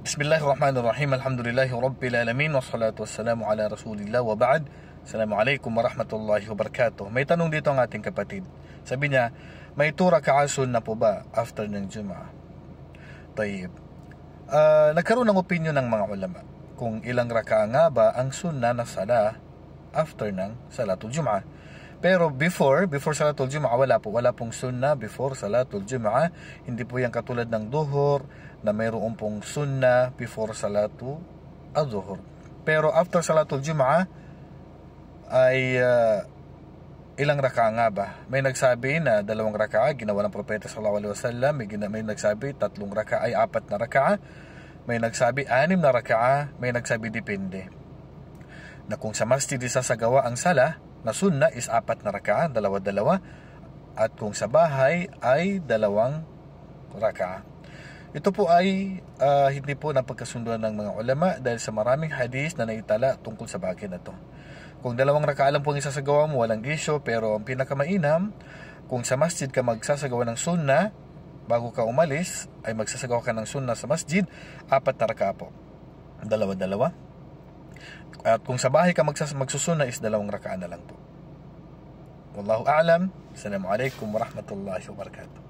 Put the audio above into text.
Bismillahirrahmanirrahim. Alhamdulillahi Rabbil Alamin. Wassalatu wassalamu ala Rasulillah wa ba'd. Assalamualaikum warahmatullahi wabarakatuh. May tanong dito ang ating kapatid. Sabi niya, may 2 raka'ah sunnah po ba after ng Jum'ah? Tayyib. Nagkaroon ng opinion ng mga ulama kung ilang raka'ah nga ba ang sunnah na salah after ng Salatul Jum'ah. Pero before Salatul Jum'ah, wala pong sunnah before Salatul Jum'ah. Hindi po yan katulad ng duhur na mayroon pong sunnah before Salatul Adhuhur. Pero after Salatul Jum'ah ay ilang raka'ah nga ba? May nagsabi na 2 raka'ah ginawa ng propeta sallallahu alaihi wasallam, may nagsabi 3 raka'ah ay 4 na raka'ah, may nagsabi 6 na raka'ah, may nagsabi depende. Na kung sa masjid isasagawa ang salah na sunnah is 4 na raka'ah, 2, at kung sa bahay ay 2 raka'ah. Ito po ay hindi po napagkasunduan ng mga ulama dahil sa maraming hadis na naitala tungkol sa bagay na to. Kung 2 raka'ah lang po ang isasagawa mo, walang gisyo, pero ang pinakamainam, kung sa masjid ka magsasagawa ng sunnah, bago ka umalis, ay magsasagawa ka ng sunnah sa masjid, 4 na raka'ah po. 2. At kung sa bahay ka magsusunna is 2 raka'ah na lang po. Wallahu a'lam. Assalamualaikum warahmatullahi wabarakatuh.